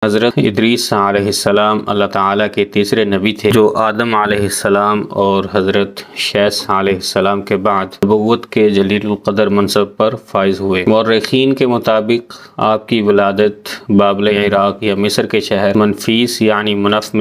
حضرت ادریس علیہ السلام اللہ تعالیٰ کے تیسرے نبی تھے جو آدم علیہ السلام اور حضرت شیث علیہ السلام کے بعد نبوت کے جلیل القدر منصب پر فائز ہوئے۔ مورخین کے مطابق آپ کی ولادت بابل عراق یا مصر کے شہر منفیس یعنی منف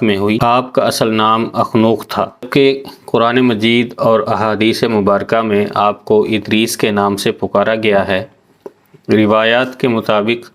میں ہوئی۔ آپ کا اصل نام اخنوخ تھا، جبکہ قرآن مجید اور احادیث مبارکہ میں آپ کو ادریس کے نام سے پکارا گیا ہے۔ روایات کے مطابق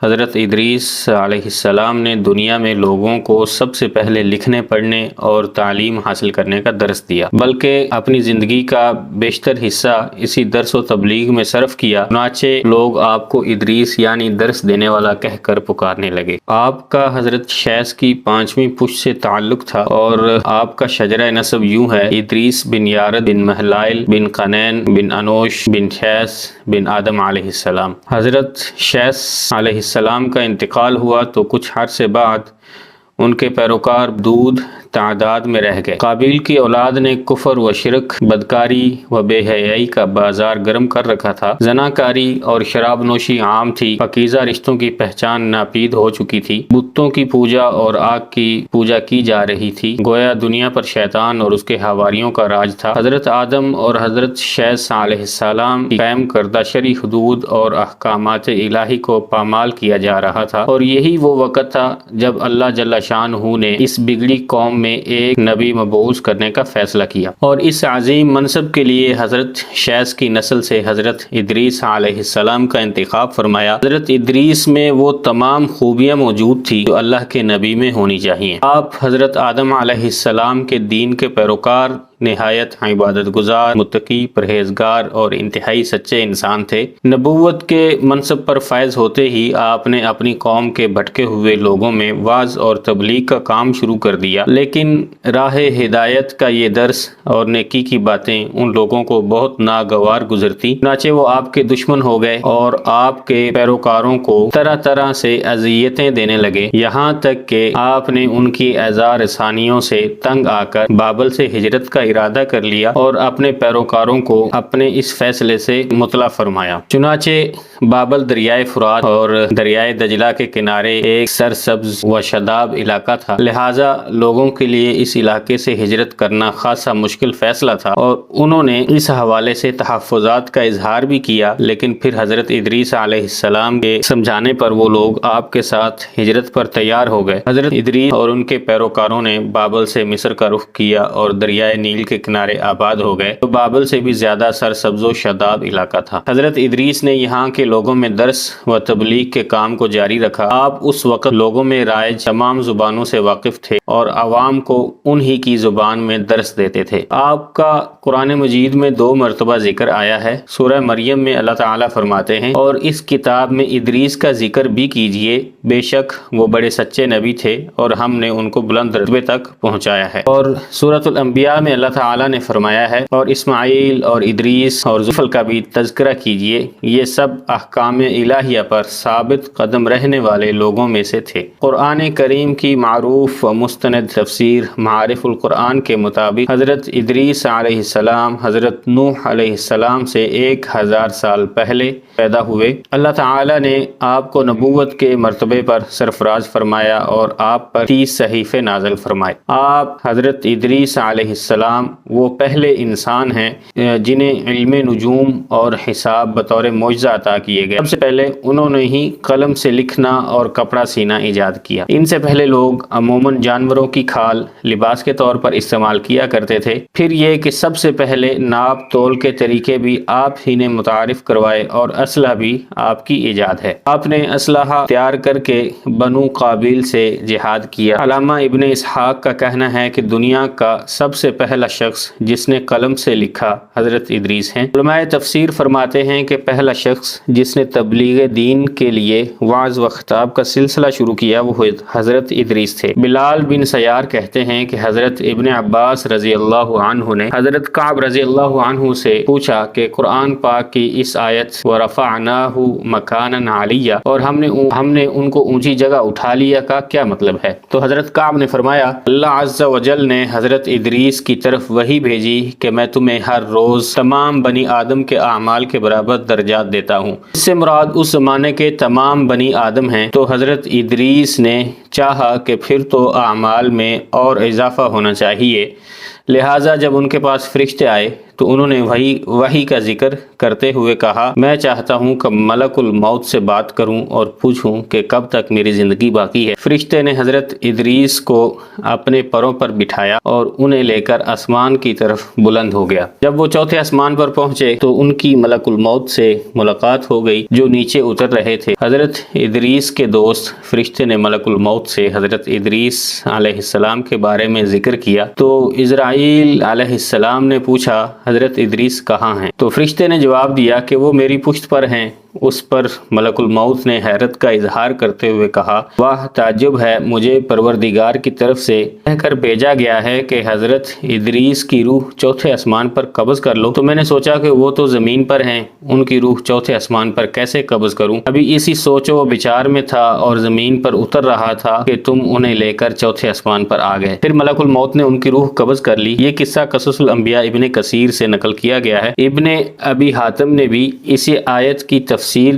حضرت ادریس علیہ السلام نے دنیا میں لوگوں کو سب سے پہلے لکھنے پڑھنے اور تعلیم حاصل کرنے کا درس دیا، بلکہ اپنی زندگی کا بیشتر حصہ اسی درس و تبلیغ میں صرف کیا۔ چنانچہ لوگ آپ کو ادریس یعنی درس دینے والا کہہ کر پکارنے لگے۔ آپ کا حضرت شیث کی 5ویں پشت سے تعلق تھا اور آپ کا شجرہ نسب یوں ہے: ادریس بن یارد بن مہلائل بن قنین بن انوش بن شیث بن آدم علیہ السلام۔ حضرت شیث علیہ السلام کا انتقال ہوا تو کچھ عرصے بعد ان کے پیروکار دود تعداد میں رہ گئے۔ قابیل کی اولاد نے کفر و شرک، بدکاری و بے حیائی کا بازار گرم کر رکھا تھا۔ زناکاری اور شراب نوشی عام تھی۔ پاکیزہ رشتوں کی پہچان ناپید ہو چکی تھی۔ بتوں کی پوجا اور آگ کی پوجا کی جا رہی تھی، گویا دنیا پر شیطان اور اس کے حواریوں کا راج تھا۔ حضرت آدم اور حضرت شیث علیہ السلام کی قائم کردہ شرعی حدود اور احکامات الہی کو پامال کیا جا رہا تھا، اور یہی وہ وقت تھا جب اللہ جل شانہ نے اس بگڑی قوم میں ایک نبی مبعوث کرنے کا فیصلہ کیا، اور اس عظیم منصب کے لیے حضرت شیث کی نسل سے حضرت ادریس علیہ السلام کا انتخاب فرمایا۔ حضرت ادریس میں وہ تمام خوبیاں موجود تھی جو اللہ کے نبی میں ہونی چاہیے۔ آپ حضرت آدم علیہ السلام کے دین کے پیروکار، نہایت عبادت گزار، متقی، پرہیزگار اور انتہائی سچے انسان تھے۔ نبوت کے منصب پر فائز ہوتے ہی آپ نے اپنی قوم کے بھٹکے ہوئے لوگوں میں وعظ اور تبلیغ کا کام شروع کر دیا، لیکن راہ ہدایت کا یہ درس اور نیکی کی باتیں ان لوگوں کو بہت ناگوار گزرتی، چنانچہ وہ آپ کے دشمن ہو گئے اور آپ کے پیروکاروں کو طرح طرح سے اذیتیں دینے لگے، یہاں تک کہ آپ نے ان کی ایذا رسانیوں سے تنگ آ کر بابل سے ہجرت کا ارادہ کر لیا اور اپنے پیروکاروں کو اپنے اس فیصلے سے مطلع فرمایا۔ چنانچہ بابل دریائے فرات اور دریائے دجلہ کے کنارے ایک سرسبز و شاداب علاقہ تھا، لہٰذا لوگوں کے لیے اس علاقے سے ہجرت کرنا خاصا مشکل فیصلہ تھا، اور انہوں نے اس حوالے سے تحفظات کا اظہار بھی کیا، لیکن پھر حضرت ادریس علیہ السلام کے سمجھانے پر وہ لوگ آپ کے ساتھ ہجرت پر تیار ہو گئے۔ حضرت ادریس اور ان کے پیروکاروں نے بابل سے مصر کا رخ کیا اور دریائے نیل کے کنارے آباد ہو گئے، تو بابل سے بھی زیادہ سرسبز و شاداب علاقہ تھا۔ حضرت ادریس نے یہاں کے لوگوں میں درس و تبلیغ کے کام کو جاری رکھا۔ آپ اس وقت لوگوں میں رائج تمام زبانوں سے واقف تھے اور عوام کو انہی کی زبان میں درس دیتے تھے۔ آپ کا قرآن مجید میں 2 مرتبہ ذکر آیا ہے۔ سورہ مریم میں اللہ تعالیٰ فرماتے ہیں: اور اس کتاب میں ادریس کا ذکر بھی کیجئے، بے شک وہ بڑے سچے نبی تھے اور ہم نے ان کو بلند رتبے تک پہنچایا ہے۔ اور سورۃ الانبیاء میں اللہ تعالیٰ نے فرمایا ہے: اور اسماعیل اور ادریس اور ذوالفضل کا بھی تذکرہ کیجئے، یہ سب احکام الہیہ پر ثابت قدم رہنے والے لوگوں میں سے تھے۔ قرآن کریم کی معروف و مستند تفسیر معارف القرآن کے مطابق حضرت ادریس علیہ السلام حضرت نوح علیہ السلام سے 1000 سال پہلے پیدا ہوئے۔ اللہ تعالیٰ نے آپ کو نبوت کے مرتبے پر سرفراز فرمایا اور آپ پر 30 صحیفے نازل فرمائے۔ آپ حضرت ادریس علیہ السلام وہ پہلے انسان ہیں جنہیں علم نجوم اور حساب بطور معجزہ عطا کیے گئے۔ سب سے پہلے انہوں نے ہی قلم سے لکھنا اور کپڑا سینا ایجاد کیا۔ ان سے پہلے لوگ عموماً جانوروں کی کھال لباس کے طور پر استعمال کیا کرتے تھے۔ پھر یہ کہ سب سے پہلے ناپ تول کے طریقے بھی آپ ہی نے متعارف کروائے اور اسلحہ بھی آپ کی ایجاد ہے۔ آپ نے اسلحہ تیار کر کے بنو قابیل سے جہاد کیا۔ علامہ ابن اسحاق کا کہنا ہے کہ دنیا کا سب سے پہلا شخص جس نے قلم سے لکھا حضرت ادریس ہیں۔ علماء تفسیر فرماتے ہیں کہ پہلا شخص جس نے تبلیغ دین کے لیے وعظ و خطاب کا سلسلہ شروع کیا وہ حضرت ادریس تھے۔ بلال بن سیار کہتے ہیں کہ حضرت ابن عباس رضی اللہ عنہ نے حضرت کعب رضی اللہ عنہ سے پوچھا کہ قرآن پاک کی اس آیت وَرَفَعْنَا ورفعناہ مکانا علیہ، اور ہم نے ان کو اونچی جگہ اٹھا لیا کا کیا مطلب ہے؟ تو حضرت کعب نے فرمایا اللہ عز و جل نے حضرت ادریس کی طرف وحی بھیجی کہ میں تمہیں ہر روز تمام بنی آدم کے اعمال کے برابر درجات دیتا ہوں۔ اس سے مراد اس زمانے کے تمام بنی آدم ہیں۔ تو حضرت ادریس نے چاہا کہ پھر تو اعمال میں اور اضافہ ہونا چاہیے، لہٰذا جب ان کے پاس فرشتے آئے تو انہوں نے وحی کا ذکر کرتے ہوئے کہا میں چاہتا ہوں کہ ملک الموت سے بات کروں اور پوچھوں کہ کب تک میری زندگی باقی ہے۔ فرشتے نے حضرت ادریس کو اپنے پروں پر بٹھایا اور انہیں لے کر آسمان کی طرف بلند ہو گیا۔ جب وہ چوتھے آسمان پر پہنچے تو ان کی ملک الموت سے ملاقات ہو گئی جو نیچے اتر رہے تھے۔ حضرت ادریس کے دوست فرشتے نے ملک الموت سے حضرت ادریس علیہ السلام کے بارے میں ذکر کیا تو اسرائیل علیہ السلام نے پوچھا حضرت ادریس کہاں ہیں؟ تو فرشتے نے جواب دیا کہ وہ میری پشت پر ہیں۔ اس پر ملک الموت نے حیرت کا اظہار کرتے ہوئے کہا واہ تعجب ہے، مجھے پروردگار کی طرف سے کہہ کر بھیجا گیا ہے کہ حضرت ادریس کی روح چوتھے آسمان پر قبض کر لو، تو میں نے سوچا کہ وہ تو زمین پر ہیں، ان کی روح چوتھے آسمان پر کیسے قبض کروں؟ ابھی اسی سوچ و بچار میں تھا اور زمین پر اتر رہا تھا کہ تم انہیں لے کر چوتھے آسمان پر آ گئے۔ پھر ملک الموت نے ان کی روح قبض کر لی۔ یہ قصہ قصص الانبیاء ابن کثیر سے نقل کیا گیا ہے۔ ابن ابی حاتم نے بھی اسی آیت کی تفسیر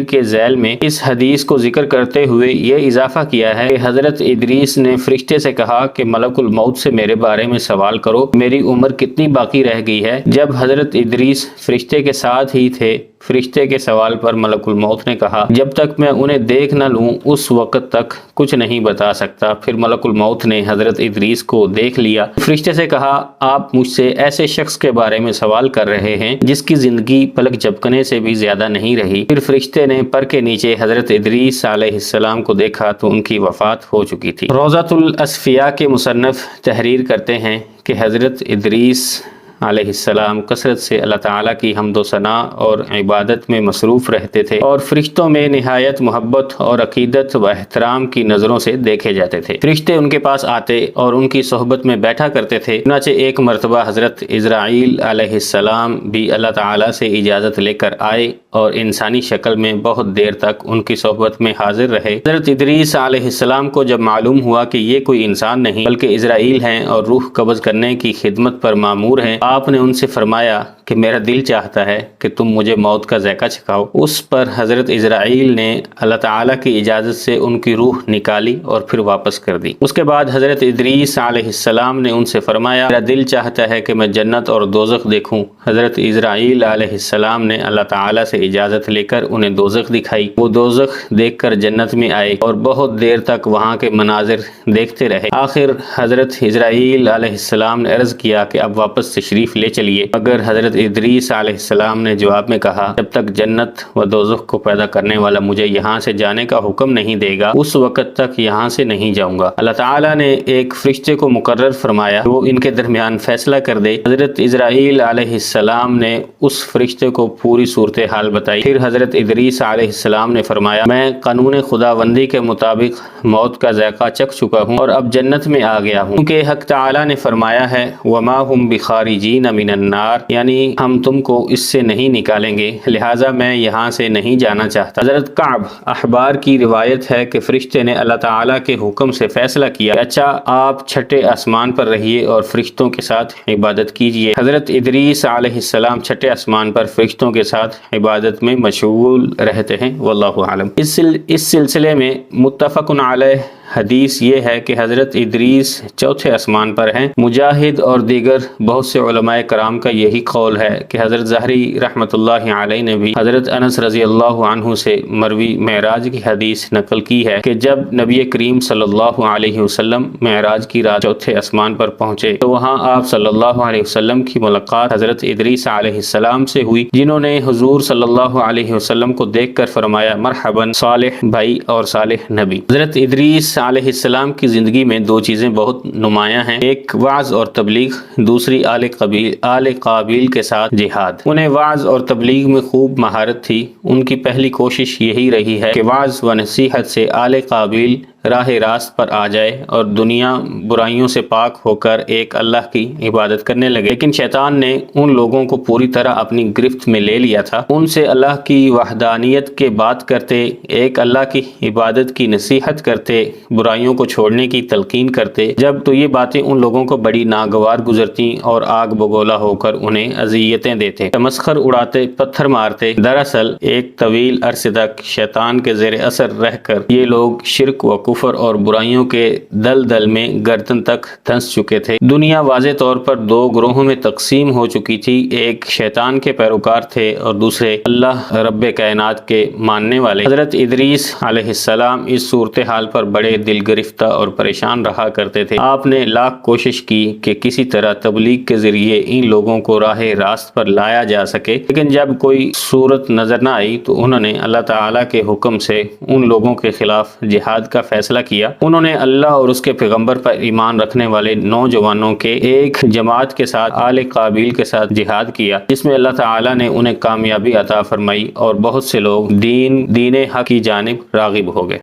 کے ذیل میں اس حدیث کو ذکر کرتے ہوئے یہ اضافہ کیا ہے کہ حضرت ادریس نے فرشتے سے کہا کہ ملک الموت سے میرے بارے میں سوال کرو، میری عمر کتنی باقی رہ گئی ہے۔ جب حضرت ادریس فرشتے کے ساتھ ہی تھے، فرشتے کے سوال پر ملک الموت نے کہا جب تک میں انہیں دیکھ نہ لوں اس وقت تک کچھ نہیں بتا سکتا۔ پھر ملک الموت نے حضرت ادریس کو دیکھ لیا۔ فرشتے سے کہا آپ مجھ سے ایسے شخص کے بارے میں سوال کر رہے ہیں جس کی زندگی پلک جھپکنے سے بھی زیادہ نہیں رہی۔ پھر فرشتے نے پر کے نیچے حضرت ادریس علیہ السلام کو دیکھا تو ان کی وفات ہو چکی تھی۔ روضۃ الاصفیاء کے مصنف تحریر کرتے ہیں کہ حضرت ادریس علیہ السلام کثرت سے اللہ تعالیٰ کی حمد و ثنا اور عبادت میں مصروف رہتے تھے اور فرشتوں میں نہایت محبت اور عقیدت و احترام کی نظروں سے دیکھے جاتے تھے۔ فرشتے ان کے پاس آتے اور ان کی صحبت میں بیٹھا کرتے تھے۔ چنانچہ ایک مرتبہ حضرت اسرائیل علیہ السلام بھی اللہ تعالیٰ سے اجازت لے کر آئے اور انسانی شکل میں بہت دیر تک ان کی صحبت میں حاضر رہے۔ حضرت ادریس علیہ السلام کو جب معلوم ہوا کہ یہ کوئی انسان نہیں بلکہ اسرائیل ہیں اور روح قبض کرنے کی خدمت پر مامور ہیں، آپ نے ان سے فرمایا کہ میرا دل چاہتا ہے کہ تم مجھے موت کا ذائقہ چکھاؤ۔ اس پر حضرت اسرائیل نے اللہ تعالیٰ کی اجازت سے ان کی روح نکالی اور پھر واپس کر دی۔ اس کے بعد حضرت ادریس علیہ السلام نے ان سے فرمایا میرا دل چاہتا ہے کہ میں جنت اور دوزخ دیکھوں۔ حضرت اسرائیل علیہ السلام نے اللہ تعالیٰ سے اجازت لے کر انہیں دوزخ دکھائی۔ وہ دوزخ دیکھ کر جنت میں آئے اور بہت دیر تک وہاں کے مناظر دیکھتے رہے۔ آخر حضرت اسرائیل علیہ السلام نے عرض کیا کہ اب واپس تشریف لے چلیے، مگر حضرت ادریس علیہ السلام نے جواب میں کہا جب تک جنت و دوزخ کو پیدا کرنے والا مجھے یہاں سے جانے کا حکم نہیں دے گا اس وقت تک یہاں سے نہیں جاؤں گا۔ اللہ تعالیٰ نے ایک فرشتے کو مقرر فرمایا وہ ان کے درمیان فیصلہ کر دے۔ حضرت اسرائیل علیہ السلام نے اس فرشتے کو پوری صورتحال بتائی۔ پھر حضرت ادریس علیہ السلام نے فرمایا میں قانون خداوندی کے مطابق موت کا ذائقہ چکھ چکا ہوں اور اب جنت میں آ گیا ہوں، کیونکہ حق تعالیٰ نے فرمایا ہے وما ہم بخارجین من النار، یعنی ہم تم کو اس سے نہیں نکالیں گے، لہٰذا میں یہاں سے نہیں جانا چاہتا۔ حضرت کعب احبار کی روایت ہے کہ فرشتے نے اللہ تعالیٰ کے حکم سے فیصلہ کیا کہ اچھا آپ چھٹے آسمان پر رہیے اور فرشتوں کے ساتھ عبادت کیجیے۔ حضرت ادریس علیہ السلام چھٹے آسمان پر فرشتوں کے ساتھ عبادت میں مشغول رہتے ہیں، واللہ اعلم۔ اس سلسلے میں متفق علیہ حدیث یہ ہے کہ حضرت ادریس چوتھے آسمان پر ہیں۔ مجاہد اور دیگر بہت سے علماء کرام کا یہی قول ہے کہ حضرت ظہری رحمۃ اللہ علیہ نے بھی حضرت انس رضی اللہ عنہ سے مروی معراج کی حدیث نقل کی ہے کہ جب نبی کریم صلی اللہ علیہ وسلم معراج کی رات چوتھے آسمان پر پہنچے تو وہاں آپ صلی اللہ علیہ وسلم کی ملاقات حضرت ادریس علیہ السلام سے ہوئی، جنہوں نے حضور صلی اللہ علیہ وسلم کو دیکھ کر فرمایا مرحباً صالح بھائی اور صالح نبی۔ حضرت ادریس علیہ السلام کی زندگی میں دو چیزیں بہت نمایاں ہیں، ایک وعظ اور تبلیغ، دوسری آل قابیل کے ساتھ جہاد۔ انہیں وعظ اور تبلیغ میں خوب مہارت تھی۔ ان کی پہلی کوشش یہی رہی ہے کہ وعظ و نصیحت سے آل قابیل راہ راست پر آ جائے اور دنیا برائیوں سے پاک ہو کر ایک اللہ کی عبادت کرنے لگے۔ لیکن شیطان نے ان لوگوں کو پوری طرح اپنی گرفت میں لے لیا تھا، ان سے اللہ کی وحدانیت کے بات کرتے، ایک اللہ کی عبادت کی نصیحت کرتے، برائیوں کو چھوڑنے کی تلقین کرتے جب تو یہ باتیں ان لوگوں کو بڑی ناگوار گزرتی اور آگ بگولا ہو کر انہیں اذیتیں دیتے، تمسخر اڑاتے، پتھر مارتے۔ دراصل ایک طویل عرصے تک شیطان کے زیر اثر رہ کر یہ لوگ شرک و کفر اور برائیوں کے دلدل میں گردن تک دھنس چکے تھے۔ دنیا واضح طور پر دو گروہوں میں تقسیم ہو چکی تھی، ایک شیطان کے پیروکار تھے اور دوسرے اللہ رب کائنات کے ماننے والے۔ حضرت ادریس علیہ السلام اس صورتحال پر بڑے دل گرفتہ اور پریشان رہا کرتے تھے۔ آپ نے لاکھ کوشش کی کہ کسی طرح تبلیغ کے ذریعے ان لوگوں کو راہ راست پر لایا جا سکے، لیکن جب کوئی صورت نظر نہ آئی تو انہوں نے اللہ تعالیٰ کے حکم سے ان لوگوں کے خلاف جہاد کا فیصلہ کیا۔ انہوں نے اللہ اور اس کے پیغمبر پر ایمان رکھنے والے نوجوانوں کے ایک جماعت کے ساتھ آل قابیل کے ساتھ جہاد کیا، جس میں اللہ تعالیٰ نے انہیں کامیابی عطا فرمائی اور بہت سے لوگ دین حق کی جانب راغب ہو گئے۔